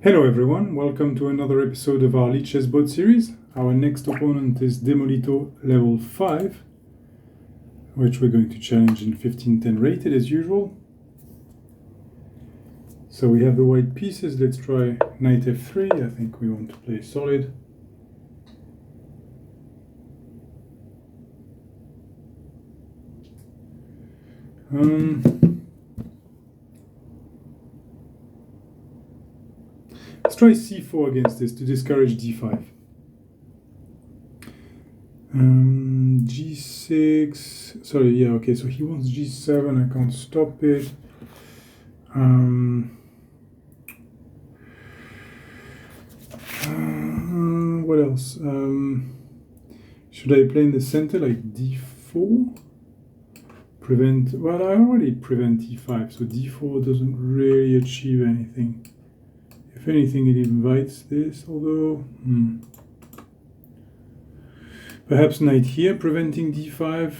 Hello everyone, welcome to another episode of our lichess board series. Our next opponent is Demolito level 5, which we're going to challenge in 1510 rated as usual. So we have the white pieces. Let's try knight f3. I think we want to play solid. Let's try c4 against this to discourage d5. G6. Sorry, yeah, okay. So he wants g7. I can't stop it. What else? Should I play in the center like d4? Prevent. Well, I already prevent e5, so d4 doesn't really achieve anything. If anything, it invites this, although perhaps knight here preventing d5.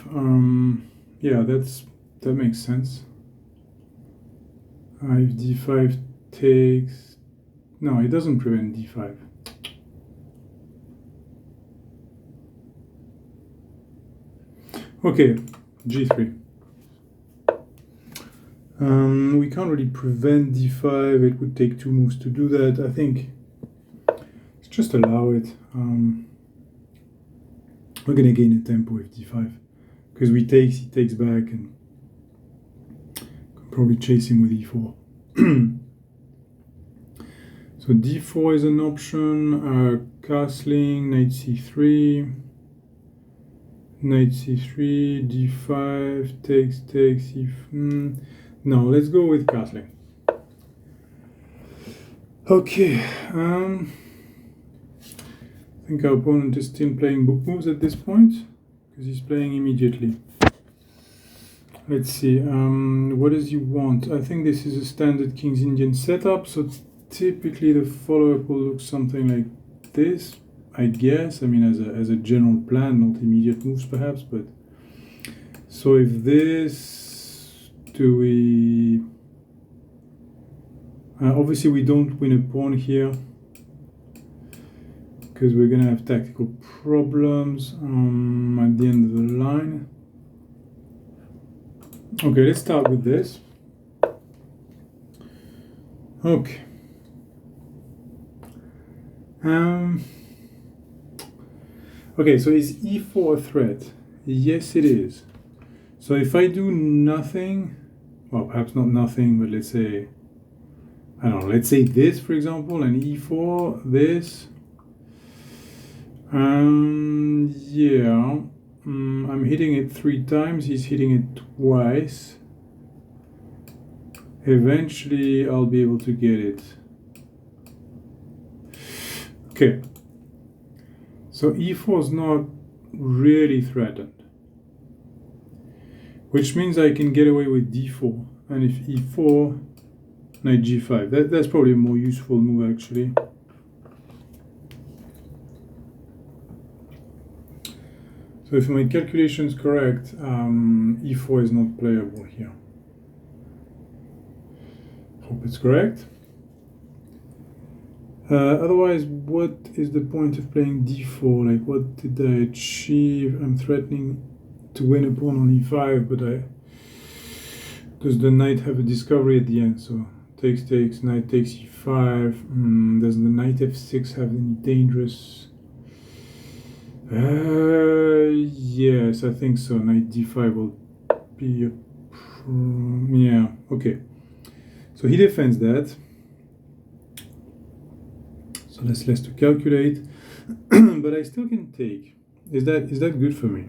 Yeah, that makes sense. If d5 takes, no, it doesn't prevent d5. Okay, g3. We can't really prevent d5. It would take 2 moves to do that. I think let's just allow it. We're gonna gain a tempo with d5 because he takes back, and could probably chase him with e4. So d4 is an option. Castling, knight c3. Knight c3, d5, takes, no, let's go with castling. Okay, I think our opponent is still playing book moves at this point, because he's playing immediately. Let's see, what does he want? I think this is a standard King's Indian setup, so typically the follow-up will look something like this, I guess. I mean, as a general plan, not immediate moves perhaps, but so if this, do we obviously we don't win a pawn here because we're gonna have tactical problems at the end of the line. Okay, let's start with this. Okay. Okay, so is e4 a threat? Yes, it is. So if I do nothing, well, perhaps not nothing, but let's say, I don't know, let's say this, for example, and e4, this. Yeah, I'm hitting it 3 times, he's hitting it twice. Eventually, I'll be able to get it. Okay. So e4 is not really threatened, which means I can get away with d4. And if e4, knight g5. That's probably a more useful move, actually. So if my calculation is correct, e4 is not playable here. Hope it's correct. Otherwise, what is the point of playing d4? Like, what did I achieve? I'm threatening to win a pawn on e5, but does the knight have a discovery at the end? So takes, knight takes e5. Does the knight f6 have any dangerous? Yes, I think so. Knight d5 will be a yeah, okay. So he defends that. So that's less to calculate, but I still can take. Is that good for me?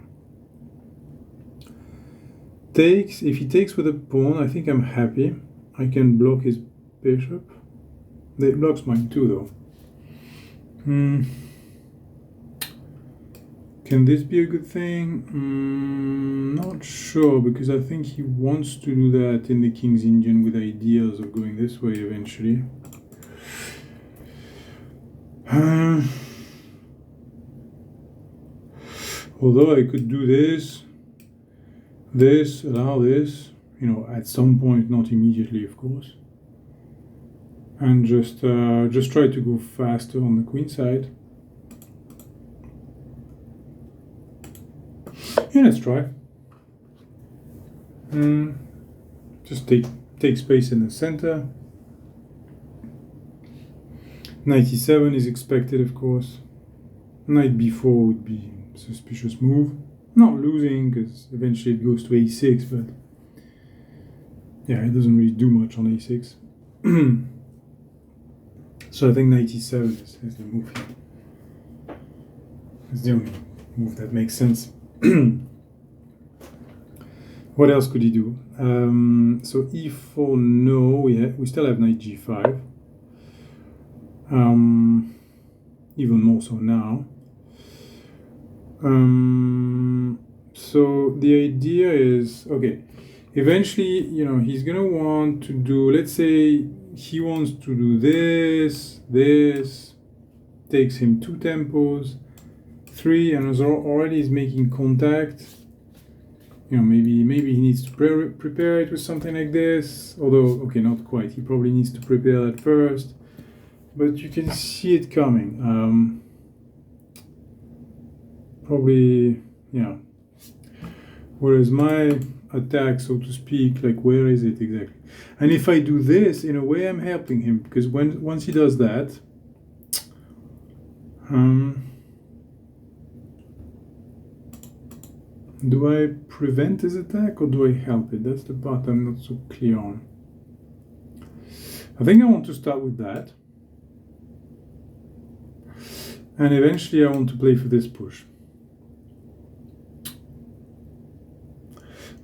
Takes. If he takes with a pawn, I think I'm happy. I can block his bishop. It blocks mine too, though. Can this be a good thing? Not sure, because I think he wants to do that in the King's Indian with ideas of going this way eventually. Although I could do this, allow this, at some point, not immediately, of course. and just try to go faster on the queen side. Yeah, let's try. Just take space in the center. Knight e7 is expected, of course. Knight b4 would be a suspicious move. Not losing, because eventually it goes to a6, but yeah, it doesn't really do much on a6. So I think knight e7 is the move here. It's the only move that makes sense. What else could he do? So e4, no, we still have knight g5. Even more so now. So the idea is, okay, eventually, you know, he's gonna want to do, let's say he wants to do this, takes him 2 tempos, 3, and already is making contact. You know, maybe he needs to prepare it with something like this, although, okay, not quite, he probably needs to prepare that first. But you can see it coming. Probably, yeah. Whereas my attack, so to speak, like where is it exactly? And if I do this, in a way I'm helping him, because once he does that, do I prevent his attack or do I help it? That's the part I'm not so clear on. I think I want to start with that. And eventually I want to play for this push.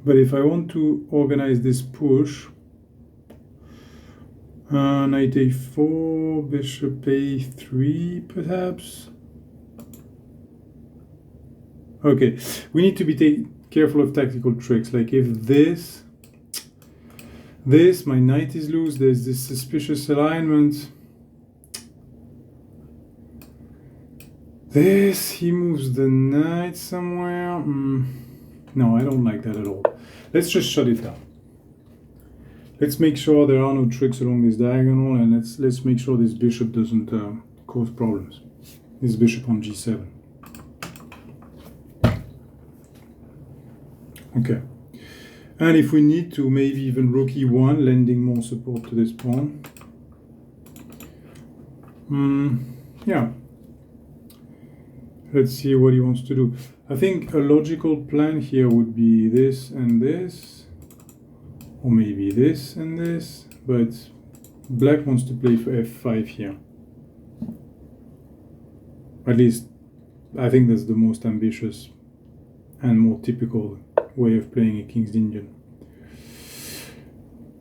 But if I want to organize this push, knight a4, bishop a3 perhaps. Okay, we need to be careful of tactical tricks. Like if this, my knight is loose, there's this suspicious alignment. This, he moves the knight somewhere. No, I don't like that at all. Let's just shut it down. Let's make sure there are no tricks along this diagonal, and let's make sure this bishop doesn't cause problems. This bishop on g7. Okay. And if we need to, maybe even rook e1, lending more support to this pawn. Yeah. Let's see what he wants to do. I think a logical plan here would be this and this, or maybe this and this, but black wants to play for f5 here. At least, I think that's the most ambitious and more typical way of playing a King's Indian.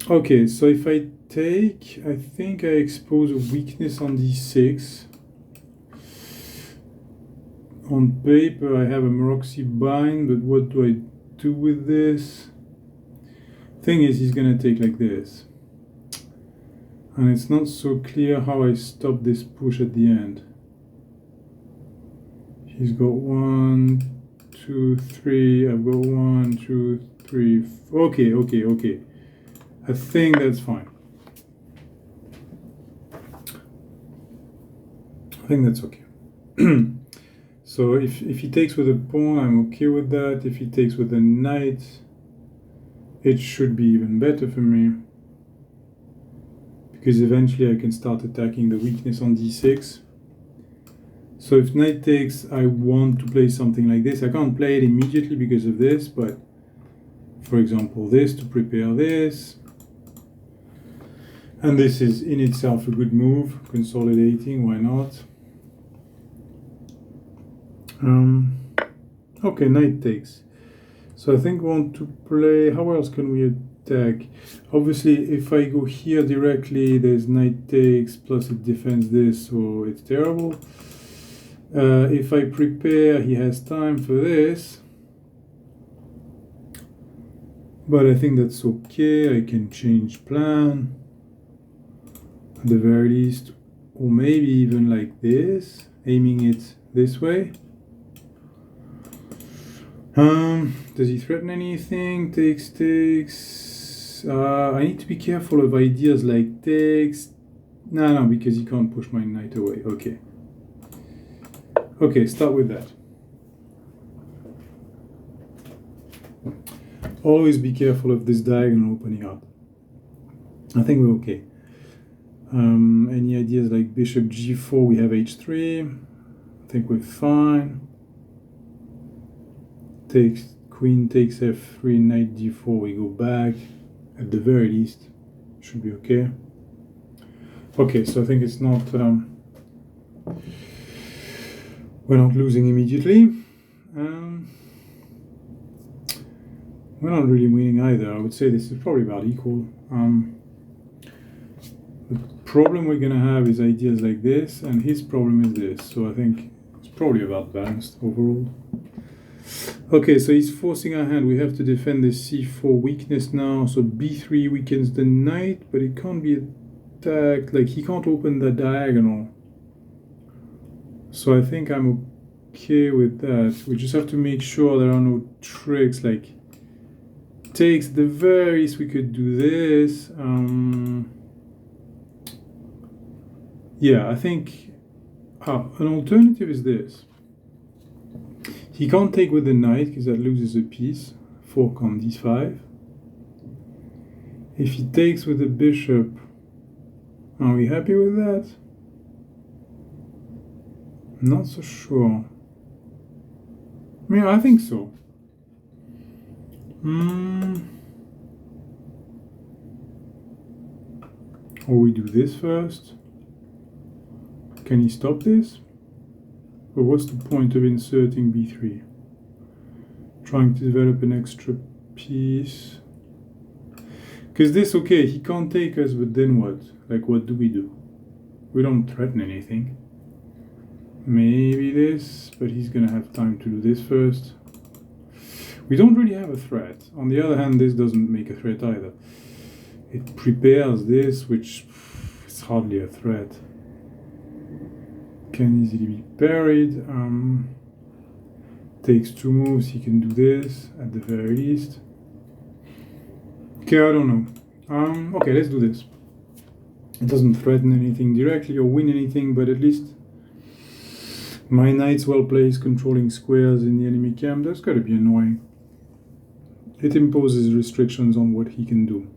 Okay, so if I take, I think I expose a weakness on d6. On paper, I have a Maroczy bind, but what do I do with this? Thing is, he's gonna take like this. And it's not so clear how I stop this push at the end. He's got 1, 2, 3, I've got 1, 2, 3, okay. I think that's fine. I think that's okay. So if he takes with a pawn, I'm okay with that. If he takes with a knight, it should be even better for me, because eventually I can start attacking the weakness on d6. So if knight takes, I want to play something like this. I can't play it immediately because of this, but for example this to prepare this. And this is in itself a good move, consolidating, why not? Okay, knight takes. So I think we want to play, how else can we attack? Obviously, if I go here directly, there's knight takes, plus it defends this, so it's terrible. If I prepare, he has time for this. But I think that's okay, I can change plan. At the very least, or maybe even like this, aiming it this way. Does he threaten anything? Takes. I need to be careful of ideas like takes. No, because he can't push my knight away. Okay. Okay, start with that. Always be careful of this diagonal opening up. I think we're okay. Any ideas like bishop g4, we have h3. I think we're fine. Queen takes f3, knight d4, we go back. At the very least, should be okay. Okay, so I think it's not, we're not losing immediately. We're not really winning either. I would say this is probably about equal. The problem we're gonna have is ideas like this, and his problem is this. So I think it's probably about balanced overall. Okay, so he's forcing our hand. We have to defend this c4 weakness now. So b3 weakens the knight, but it can't be attacked. Like, he can't open the diagonal. So I think I'm okay with that. We just have to make sure there are no tricks. Like, takes the very least we could do this. Yeah, I think an alternative is this. He can't take with the knight because that loses a piece. Fork on d5. If he takes with the bishop, are we happy with that? Not so sure. Yeah, I think so. Or we do this first. Can he stop this? But what's the point of inserting b3? Trying to develop an extra piece. Because this, okay, he can't take us, but then what? Like, what do? We don't threaten anything. Maybe this, but he's gonna have time to do this first. We don't really have a threat. On the other hand, this doesn't make a threat either. It prepares this, which is hardly a threat. Can easily be parried. Takes 2 moves, he can do this at the very least. Okay, I don't know. Okay, let's do this. It doesn't threaten anything directly or win anything, but at least my knight's well placed, controlling squares in the enemy camp. That's gotta be annoying. It imposes restrictions on what he can do.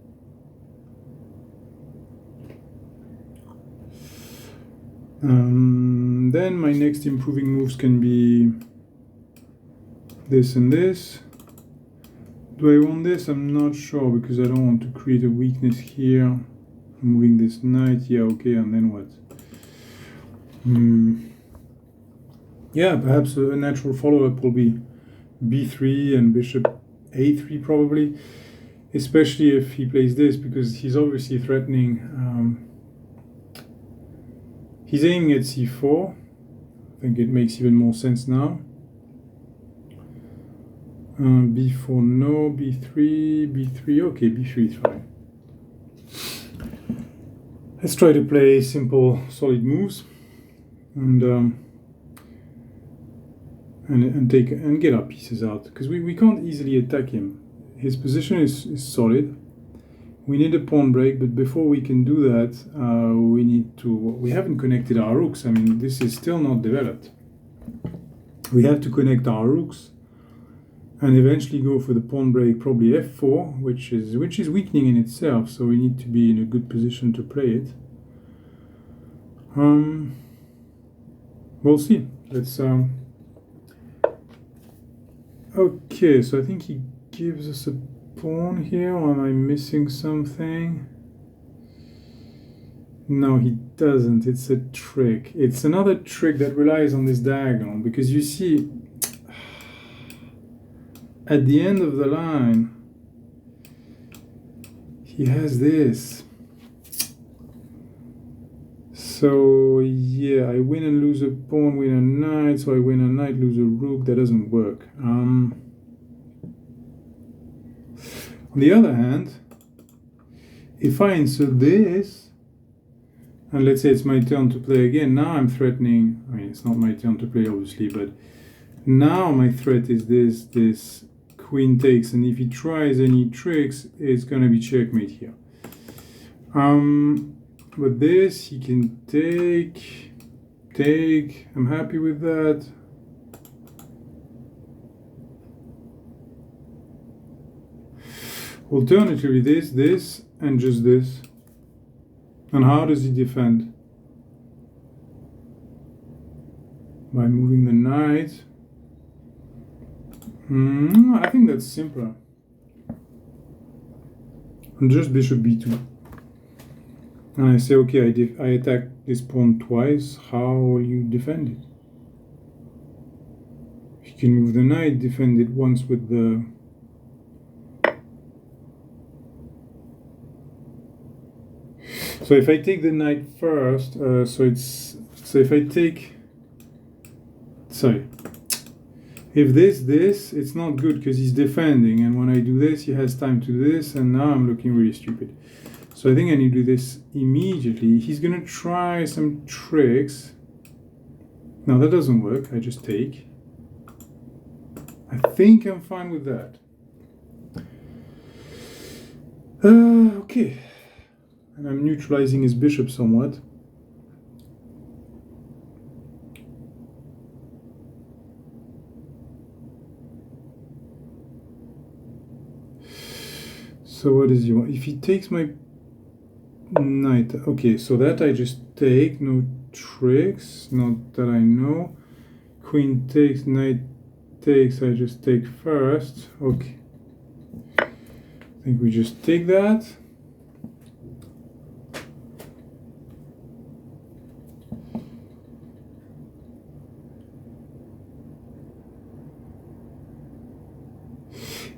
Then my next improving moves can be this and this. Do I want this? I'm not sure because I don't want to create a weakness here. Moving this knight, yeah, okay, and then what? Yeah, perhaps a natural follow-up will be b3 and bishop a3 probably, especially if he plays this because he's obviously threatening. He's aiming at c4. I think it makes even more sense now. b4 no, b3, okay, b3 is fine. Let's try to play simple, solid moves and get our pieces out because we can't easily attack him. His position is solid. We need a pawn break, but before we can do that, we haven't connected our rooks. I mean, this is still not developed. We have to connect our rooks and eventually go for the pawn break, probably f4, which is weakening in itself, so we need to be in a good position to play it. We'll see. Let's okay, so I think he gives us a pawn here, or am I missing something? No, he doesn't. It's a trick. It's another trick that relies on this diagonal, because you see, at the end of the line, he has this. So, yeah, I win and lose a pawn, win a knight, so I win a knight, lose a rook. That doesn't work. On the other hand, if I insert this, and let's say it's my turn to play again, now I'm threatening, I mean, it's not my turn to play, obviously, but now my threat is this queen takes, and if he tries any tricks, it's going to be checkmate here. But this, he can take, I'm happy with that. Alternatively, this, and just this. And how does he defend? By moving the knight. I think that's simpler. And just bishop b2. And I say, okay, I attack this pawn twice. How will you defend it? You can move the knight, defend it once with the... So if I take the knight first, if I take... Sorry. If this, it's not good because he's defending, and when I do this, he has time to do this, and now I'm looking really stupid. So I think I need to do this immediately. He's gonna try some tricks. No, that doesn't work. I just take. I think I'm fine with that. Okay. And I'm neutralizing his bishop somewhat. So what does he want? If he takes my knight, okay, so that I just take, no tricks, not that I know. Queen takes, knight takes, I just take first. Okay. I think we just take that.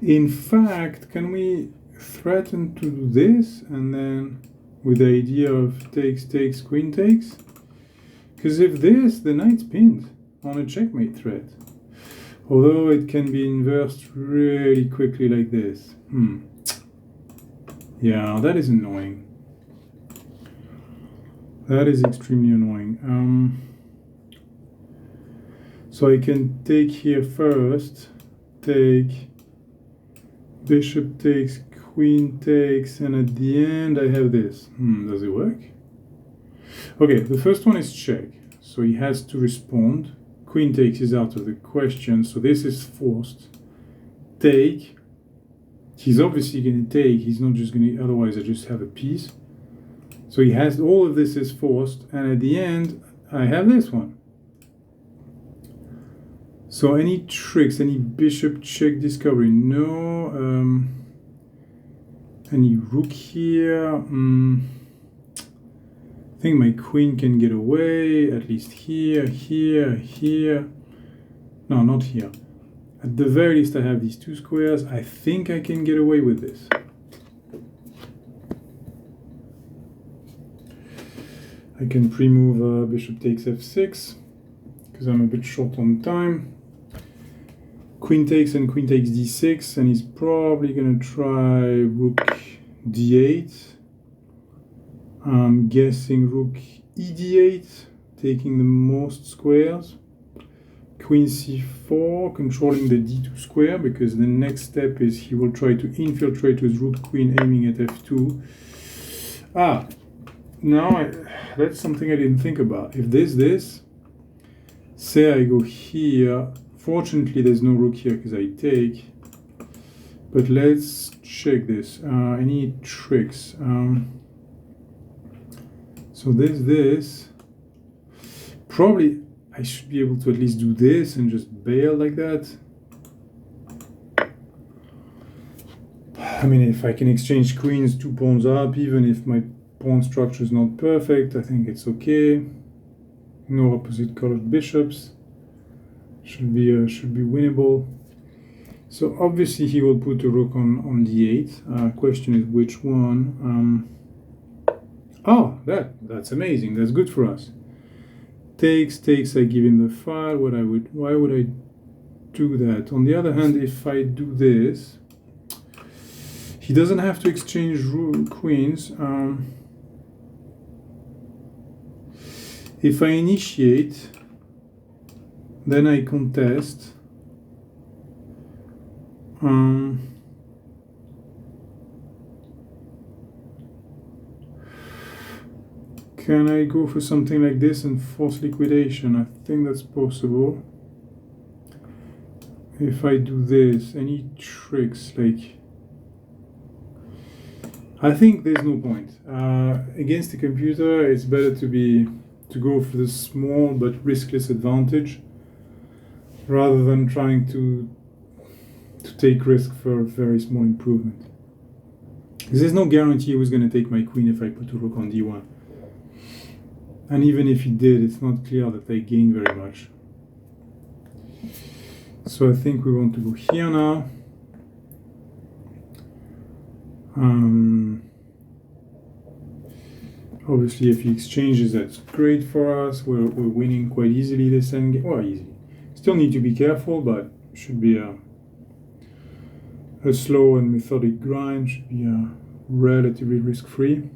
In fact, can we threaten to do this and then with the idea of takes, queen takes? Because if this, the knight's pinned on a checkmate threat. Although it can be inversed really quickly like this. Yeah, that is annoying. That is extremely annoying. So I can take here first, take, bishop takes, queen takes, and at the end I have this. Does it work? Okay, the first one is check. So he has to respond. Queen takes is out of the question, so this is forced. Take. He's obviously going to take. He's not just going to, otherwise I just have a piece. So he has, all of this is forced, and at the end I have this one. So any tricks, any bishop check discovery? No. Any rook here? I think my queen can get away, at least here, here, here. No, not here. At the very least I have these two squares. I think I can get away with this. I can pre-move bishop takes f6 because I'm a bit short on time. Queen takes and queen takes d6, and he's probably going to try rook d8. I'm guessing rook ed8, taking the most squares. Queen c4, controlling the d2 square, because the next step is he will try to infiltrate with rook queen aiming at f2. Now that's something I didn't think about. If this, say I go here. Fortunately, there's no rook here because I take. But let's check this. Any tricks? So this. Probably I should be able to at least do this and just bail like that. I mean, if I can exchange queens 2 pawns up, even if my pawn structure is not perfect, I think it's okay. No opposite colored bishops. Should be winnable. So obviously he will put a rook on d8. Question is which one. That's amazing. That's good for us. Takes. I give him the file. Why would I do that? On the other hand, if I do this, he doesn't have to exchange queens. If I initiate, then I contest. Can I go for something like this and force liquidation? I think that's possible. If I do this, any tricks like... I think there's no point. Against the computer, it's better to go for the small but riskless advantage rather than trying to take risk for a very small improvement. Because there's no guarantee he was going to take my queen if I put a rook on d1. And even if he did, it's not clear that I gain very much. So I think we want to go here now. Obviously, if he exchanges, that's great for us. We're winning quite easily this endgame. Well, easily. Still need to be careful, but should be a slow and methodic grind. Should be relatively risk-free.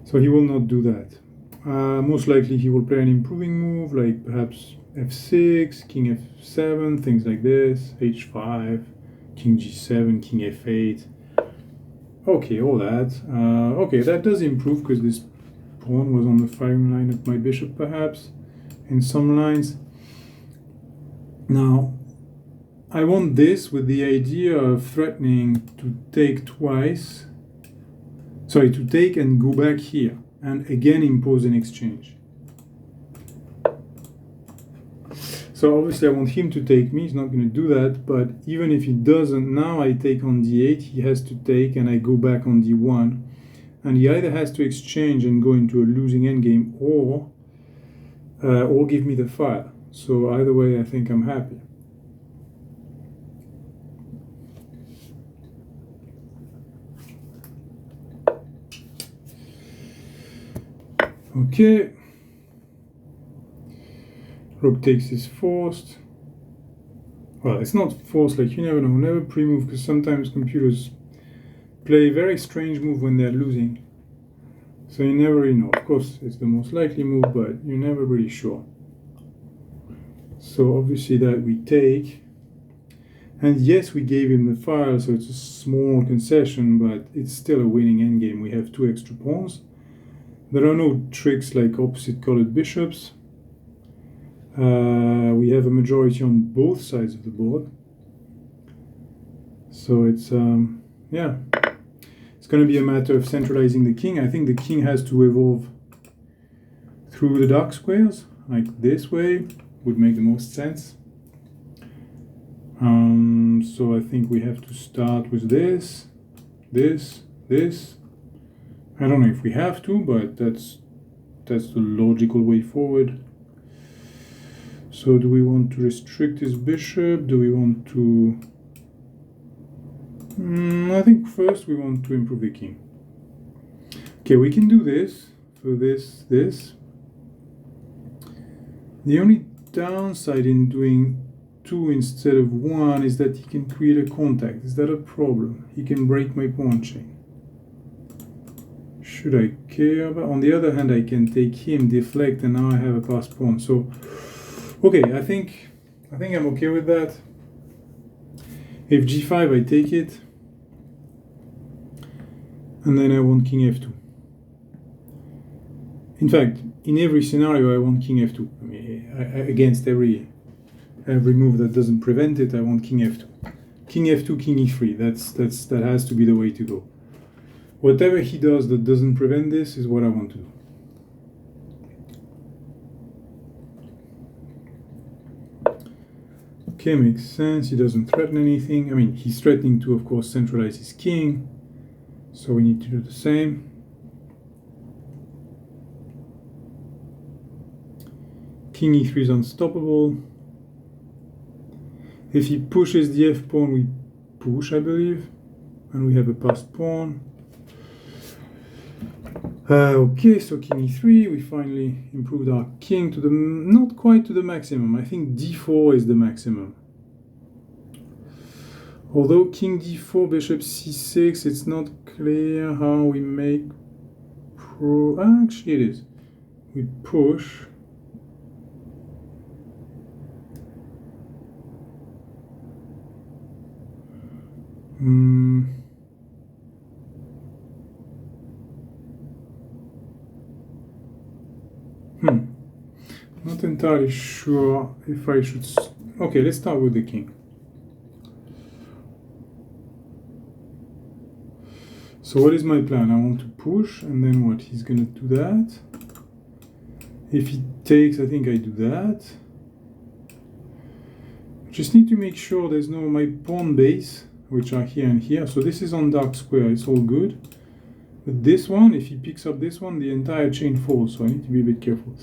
So he will not do that. Most likely he will play an improving move, like perhaps f6, king f7, things like this, h5, king g7, king f8. Okay, all that. Okay, that does improve because this pawn was on the firing line of my bishop, perhaps, in some lines. Now, I want this with the idea of threatening to take twice. Sorry, to take and go back here, and again impose an exchange. So obviously I want him to take me, he's not going to do that, but even if he doesn't, now I take on d8, he has to take and I go back on d1, and he either has to exchange and go into a losing endgame or give me the file. So either way I think I'm happy. Okay. Rook takes is forced. Well, it's not forced, like you never know, never pre-move, because sometimes computers play a very strange move when they're losing. So you never really know. Of course, it's the most likely move, but you're never really sure. So obviously that we take. And yes, we gave him the file, so it's a small concession, but it's still a winning endgame. We have 2 extra pawns. There are no tricks like opposite colored bishops. We have a majority on both sides of the board. So it's, yeah. It's going to be a matter of centralizing the king. I think the king has to evolve through the dark squares, like this way, would make the most sense. So I think we have to start with this. I don't know if we have to, but that's the logical way forward. So do we want to restrict his bishop? Do we want to... I think first we want to improve the king. Okay, we can do this. So this. The only downside in doing 2 instead of 1 is that he can create a contact. Is that a problem? He can break my pawn chain. Should I care about? On the other hand, I can take him, deflect, and now I have a passed pawn. So, okay, I think I'm okay with that. If g5, I take it, and then I want king f2. In fact, in every scenario, I want king f2. I mean, against every move that doesn't prevent it, I want king f2. King f2, king e3. That has to be the way to go. Whatever he does that doesn't prevent this is what I want to do. Okay, makes sense. He doesn't threaten anything. I mean, he's threatening to, of course, centralize his king. So we need to do the same. King e3 is unstoppable. If he pushes the f pawn, we push, I believe. And we have a passed pawn. Okay, so king e3, we finally improved our king to the, not quite to the maximum. I think d4 is the maximum. Although king d4, bishop c6, it's not clear how we make actually it is. We push. Not entirely sure if I should... Okay, let's start with the king. So what is my plan? I want to push, and then what? He's gonna do that. If he takes, I think I do that. Just need to make sure there's no my pawn base, which are here and here. So this is on dark square, it's all good. But this one, if he picks up this one, the entire chain falls, so I need to be a bit careful.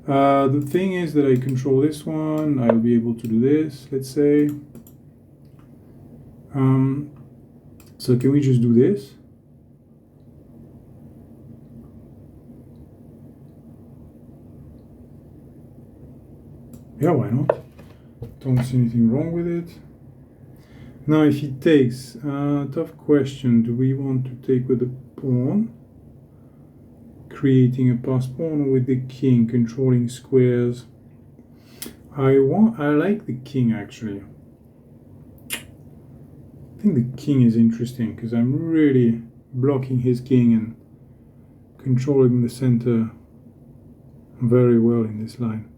The thing is that I control this one, I'll be able to do this, let's say. So can we just do this? Yeah, why not? Don't see anything wrong with it. Now if he takes, tough question, do we want to take with the pawn? Creating a pass pawn, or with the king, controlling squares? I like the king actually. I think the king is interesting because I'm really blocking his king and controlling the center very well in this line.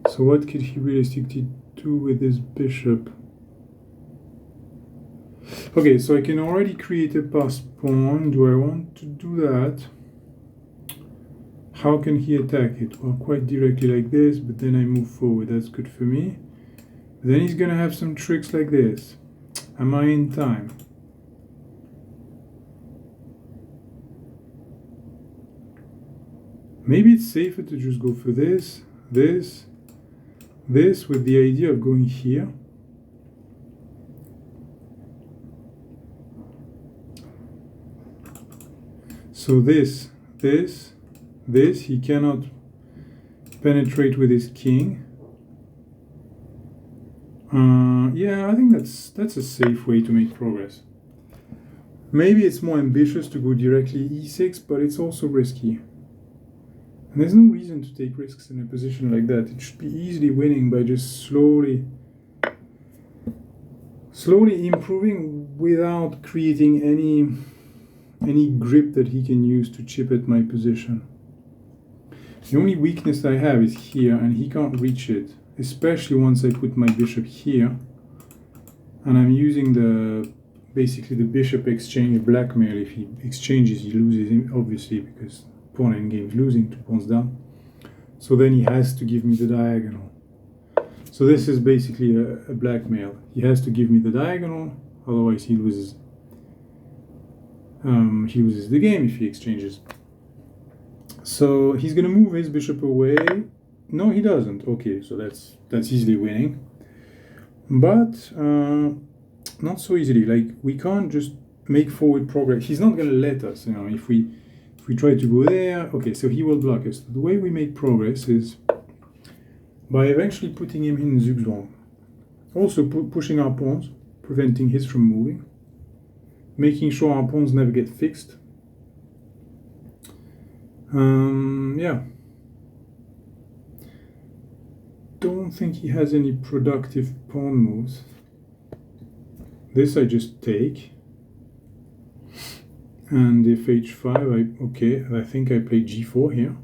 So what could he realistically do with this bishop? Okay, so I can already create a passed pawn. Do I want to do that? How can he attack it? Well, quite directly like this, but then I move forward. That's good for me. Then he's gonna have some tricks like this. Am I in time? Maybe it's safer to just go for this, this, this, with the idea of going here. So this, he cannot penetrate with his king. Yeah, I think that's a safe way to make progress. Maybe it's more ambitious to go directly e6, but it's also risky. And there's no reason to take risks in a position like that. It should be easily winning by just slowly improving without creating any grip that he can use to chip at my position. The only weakness I have is here, and he can't reach it, especially once I put my bishop here. And I'm using basically the bishop exchange blackmail. If he exchanges, he loses him, obviously, because pawn endgame is losing, 2 pawns down. So then he has to give me the diagonal. So this is basically a blackmail. He has to give me the diagonal, otherwise he loses. He loses the game if he exchanges. So he's gonna move his bishop away. No, he doesn't. Okay, so that's easily winning. But not so easily. Like, we can't just make forward progress. He's not gonna let us, you know, if we try to go there. Okay, so he will block us. The way we make progress is by eventually putting him in zugzwang. Also pushing our pawns, preventing his from moving. Making sure our pawns never get fixed. Yeah. Don't think he has any productive pawn moves. This I just take. And if h5, okay, I think I play g4 here.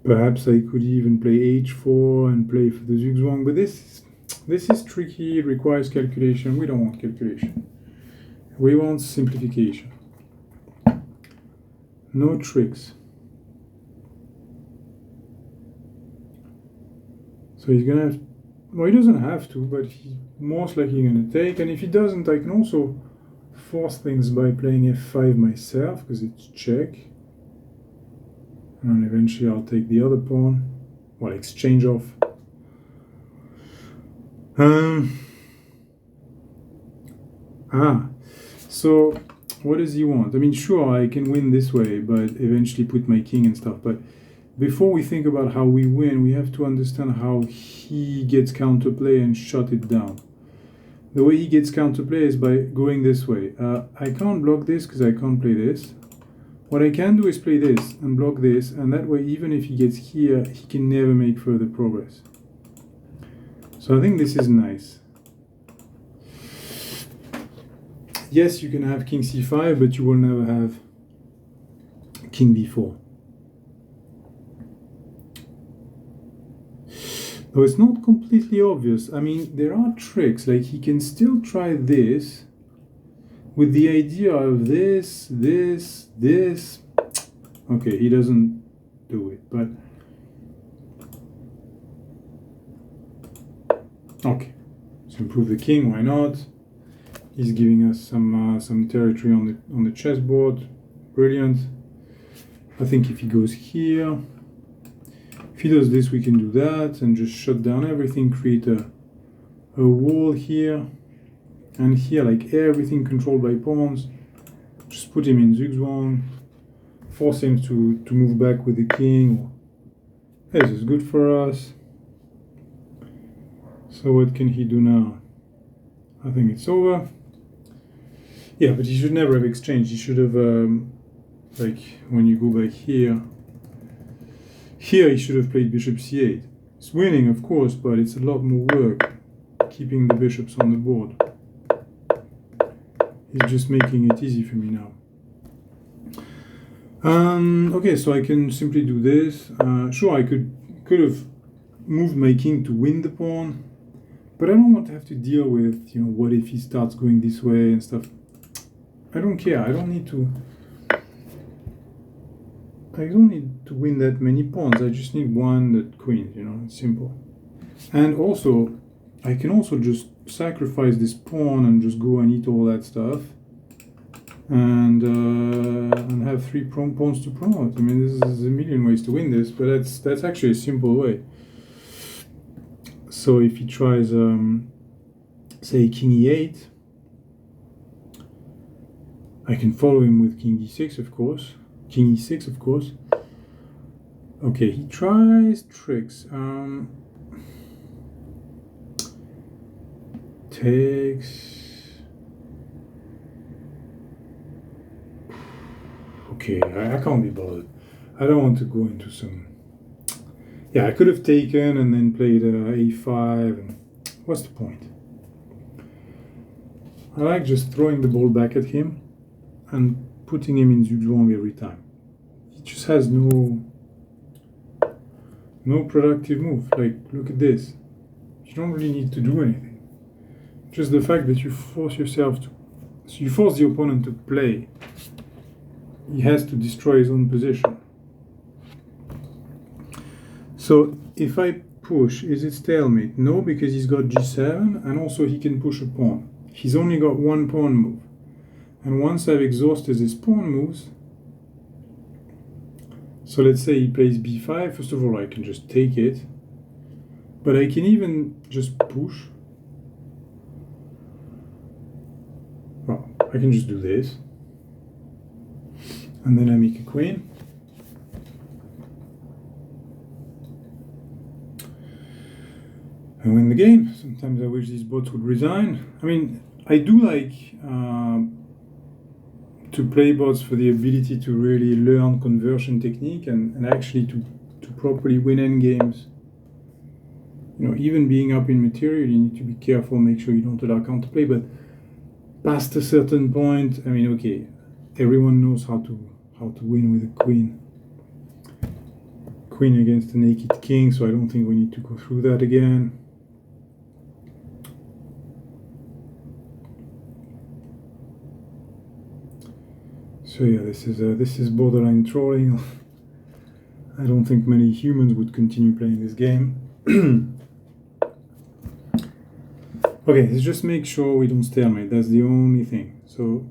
Perhaps I could even play h4 and play for the zugzwang, but this is tricky, it requires calculation. We don't want calculation. We want simplification. No tricks. So he's gonna have, well, he doesn't have to, but he's most likely gonna take. And if he doesn't, I can also force things by playing f5 myself, because it's check. And eventually I'll take the other pawn. Well, exchange off. So what does he want? I mean, sure, I can win this way, but eventually put my king and stuff. But before we think about how we win, we have to understand how he gets counterplay and shut it down. The way he gets counterplay is by going this way. I can't block this because I can't play this. What I can do is play this and block this, and that way, even if he gets here, he can never make further progress. So I think this is nice. yes, you can have king c5, but you will never have king b4. Though it's not completely obvious. I mean, there are tricks, like he can still try this with the idea of this. Okay, he doesn't do it, but okay. So improve the king, why not? He's giving us some territory on the chessboard. Brilliant. I think if he goes here, if he does this, we can do that and just shut down everything, create a wall here and here, like everything controlled by pawns. Just put him in zugzwang, force him to move back with the king. This is good for us. So what can he do now? I think it's over. Yeah, but he should never have exchanged. He should have, like, when you go back here, he should have played bishop c8. It's winning, of course, but it's a lot more work keeping the bishops on the board. He's just making it easy for me now. Okay, so I can simply do this. Sure, I could have moved my king to win the pawn, but I don't want to have to deal with, you know, what if he starts going this way and stuff. I don't care. I don't need to win that many pawns. I just need one that queens, you know, it's simple. And also, I can also just sacrifice this pawn and just go and eat all that stuff. And have 3 pawns to promote. I mean, this is a million ways to win this, but that's actually a simple way. So if he tries, say, king e8, I can follow him with king d6, of course. King e6, of course. Okay, he tries tricks. Takes. Okay, I can't be bothered. I don't want to go into some. Yeah, I could have taken and then played a5. And what's the point? I like just throwing the ball back at him and putting him in zugzwang every time. He just has no productive move. Like, look at this. You don't really need to do anything. Just the fact that you force yourself to, so you force the opponent to play. He has to destroy his own position. So if I push, is it stalemate? No, because he's got g7 and also he can push a pawn. He's only got one pawn move. And once I've exhausted his pawn moves, so let's say he plays b5, first of all I can just take it, but I can even just push. Well, I can just do this, and then I make a queen. And win the game. Sometimes I wish these bots would resign. I mean, I do like to play bots for the ability to really learn conversion technique and actually to properly win endgames. You know, even being up in material, you need to be careful, make sure you don't allow counterplay, but past a certain point, I mean, okay, everyone knows how to win with a queen. Queen against a naked king, so I don't think we need to go through that again. So yeah, this is borderline trolling. I don't think many humans would continue playing this game. Okay, let's just make sure we don't stalemate. That's the only thing. So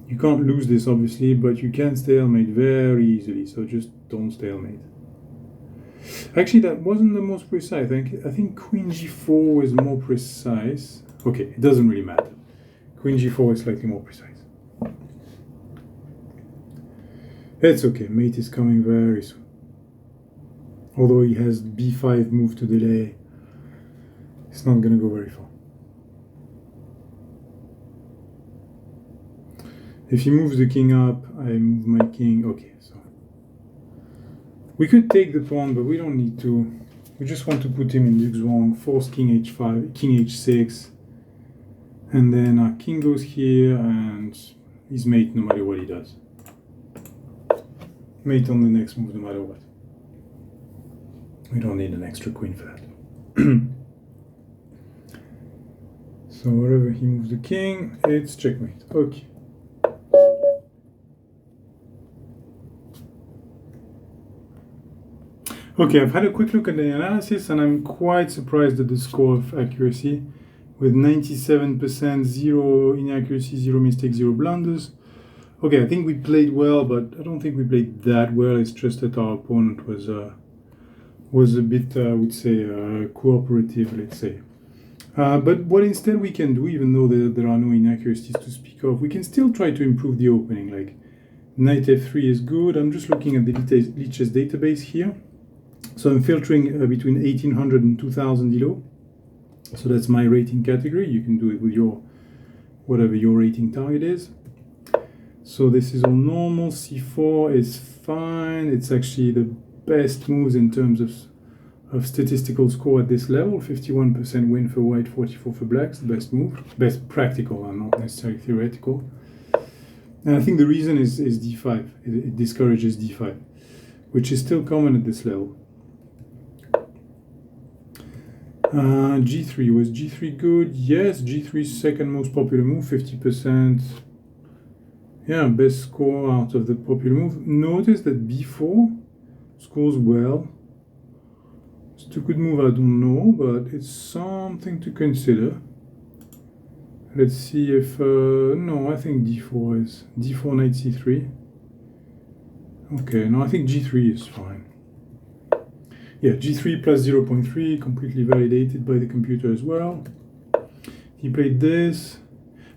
you can't lose this obviously, but you can stalemate very easily. So just don't stalemate. Actually, that wasn't the most precise. I think Queen G4 is more precise. Okay, it doesn't really matter. Queen G4 is slightly more precise. It's okay, mate is coming very soon. Although he has B5 move to delay, it's not going to go very far. If he moves the king up, I move my king. Okay, so we could take the pawn, but we don't need to. We just want to put him in zugzwang, force king h5, king h6, And then our king goes here, and he's mate no matter what he does. Mate on the next move no matter what. We don't need an extra queen for that. So wherever he moves the king, it's checkmate. Okay. Okay, I've had a quick look at the analysis, and I'm quite surprised at the score of accuracy, with 97%, 0 inaccuracy, 0 mistakes, 0 blunders. Okay, I think we played well, but I don't think we played that well. It's just that our opponent was a bit, I would say, cooperative, let's say. But what instead we can do, even though there are no inaccuracies to speak of, we can still try to improve the opening. Like knight f3 is good. I'm just looking at the lichess database here. So I'm filtering between 1800 and 2000 elo. So that's my rating category. You can do it with your whatever your rating target is. So this is all normal. C4 is fine. It's actually the best moves in terms of statistical score at this level. 51% win for white, 44 for blacks. The best move, best practical and not necessarily theoretical. And I think the reason is d5. It discourages d5, which is still common at this level. G3, was G3 good? Yes, G3's second most popular move, 50%. Yeah, best score out of the popular move. Notice that B4 scores well. It's a good move, I don't know, but it's something to consider. Let's see if... no, I think D4 is... D4, knight C3. Okay, no, I think G3 is fine. Yeah, G3 plus 0.3, completely validated by the computer as well. He played this.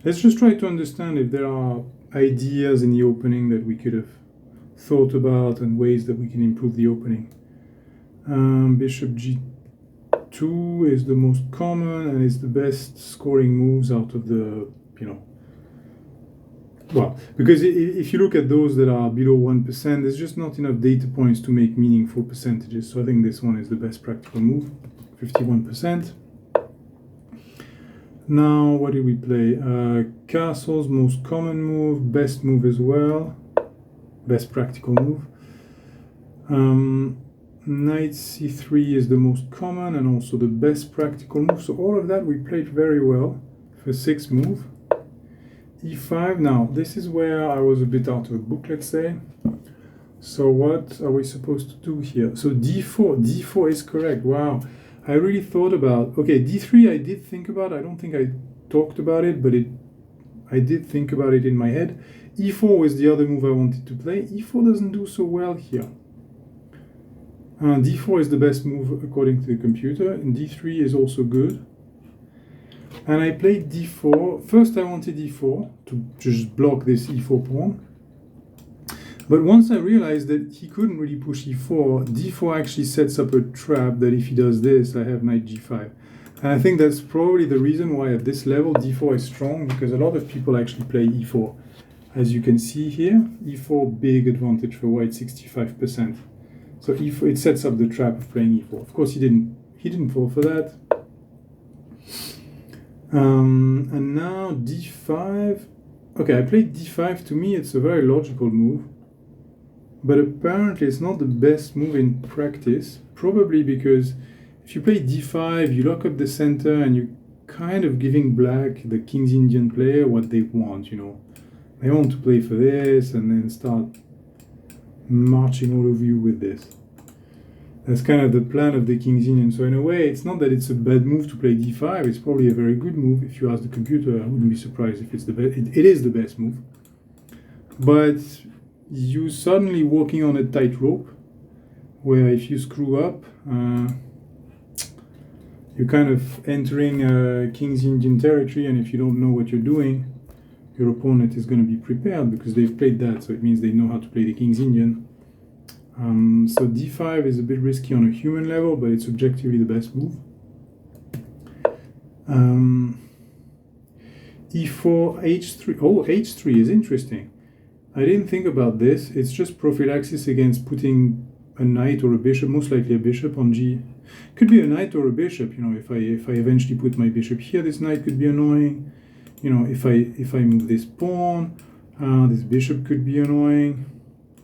Let's just try to understand if there are ideas in the opening that we could have thought about and ways that we can improve the opening. Bishop G2 is the most common and is the best scoring moves out of the, well, because if you look at those that are below 1%, there's just not enough data points to make meaningful percentages. So I think this one is the best practical move, 51%. Now, what did we play? Castles, most common move, best move as well, best practical move. Knight C3 is the most common and also the best practical move. So all of that we played very well for 6th move. E5, now this is where I was a bit out of the book, let's say. So what are we supposed to do here? So D4 is correct. Wow, I really thought about, okay, D3 I did think about. I don't think I talked about it, but I did think about it in my head. E4 was the other move I wanted to play. E4 doesn't do so well here. D4 is the best move according to the computer, and D3 is also good. And I played D4. First I wanted D4 to just block this E4 pawn. But once I realized that he couldn't really push E4, D4 actually sets up a trap that if he does this, I have knight G5. And I think that's probably the reason why at this level D4 is strong, because a lot of people actually play E4. As you can see here, E4 big advantage for white, 65%. So E4, it sets up the trap of playing E4. Of course he didn't fall for that. And now D5. Okay, I played D5. To me, it's a very logical move. But apparently, it's not the best move in practice. Probably because if you play D5, you lock up the center and you're kind of giving black, the King's Indian player, what they want, They want to play for this and then start marching all over you with this. That's kind of the plan of the King's Indian. So in a way, it's not that it's a bad move to play D5. It's probably a very good move. If you ask the computer, I wouldn't be surprised if it's the best. It is the best move. But you're suddenly walking on a tightrope, where if you screw up, you're kind of entering King's Indian territory. And if you don't know what you're doing, your opponent is going to be prepared because they've played that. So it means they know how to play the King's Indian. So D5 is a bit risky on a human level, but it's objectively the best move. E4, H3. Oh, H3 is interesting. I didn't think about this. It's just prophylaxis against putting a knight or a bishop, most likely a bishop on G. Could be a knight or a bishop, If I eventually put my bishop here, this knight could be annoying. you know, if I move this pawn, this bishop could be annoying.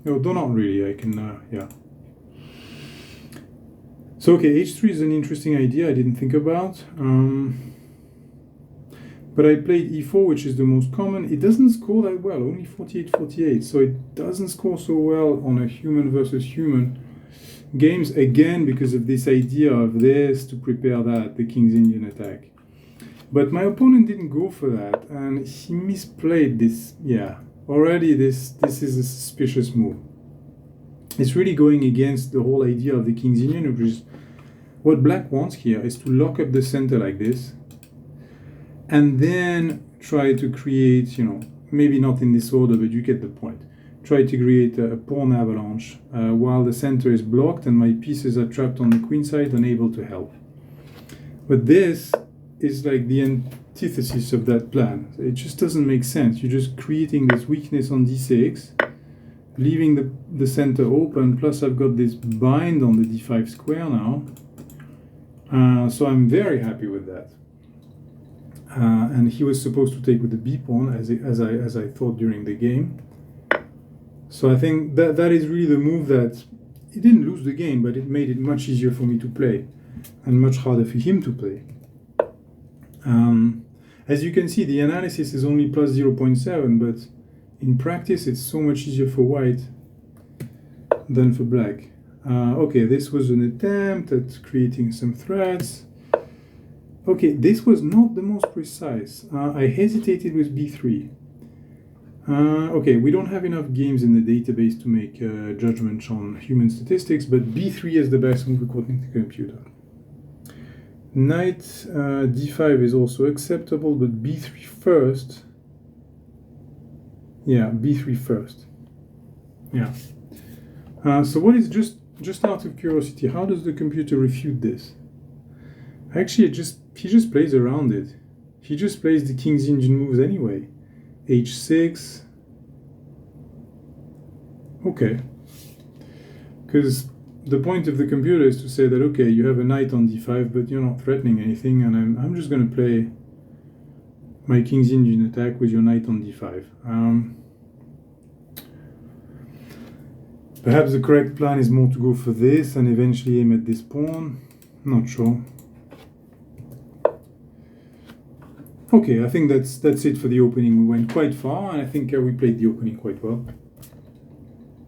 No, though not really. I can, yeah. So okay, h3 is an interesting idea I didn't think about. But I played e4, which is the most common. It doesn't score that well, only 48-48. So it doesn't score so well on a human versus human games, again, because of this idea of this to prepare that, the King's Indian attack. But my opponent didn't go for that, and he misplayed this. Yeah, already this is a suspicious move. It's really going against the whole idea of the King's Indian, which is what black wants here is to lock up the center like this, and then try to create, you know, maybe not in this order, but you get the point. Try to create a pawn avalanche while the center is blocked and my pieces are trapped on the queen side, unable to help. But this is like the antithesis of that plan. It just doesn't make sense. You're just creating this weakness on d6, leaving the center open, plus I've got this bind on the d5 square now. So I'm very happy with that. And he was supposed to take with the b pawn, as I thought during the game. So I think that is really the move that it didn't lose the game, but it made it much easier for me to play, and much harder for him to play. As you can see, the analysis is only plus 0.7, but in practice it's so much easier for white than for black. Okay, this was an attempt at creating some threats. Okay, this was not the most precise. I hesitated with b3. Okay, we don't have enough games in the database to make judgments on human statistics, but b3 is the best move according to the computer. Knight d5 is also acceptable, but b3 first. Yeah, b3 first. Yeah. So what is just out of curiosity, how does the computer refute this? Actually, he just plays around it. He just plays the King's Indian moves anyway. h6. Okay. Because the point of the computer is to say that, okay, you have a knight on d5, but you're not threatening anything, and I'm just going to play my King's Indian attack with your knight on d5. Perhaps the correct plan is more to go for this and eventually aim at this pawn. Not sure. Okay, I think that's it for the opening. We went quite far, and I think we played the opening quite well.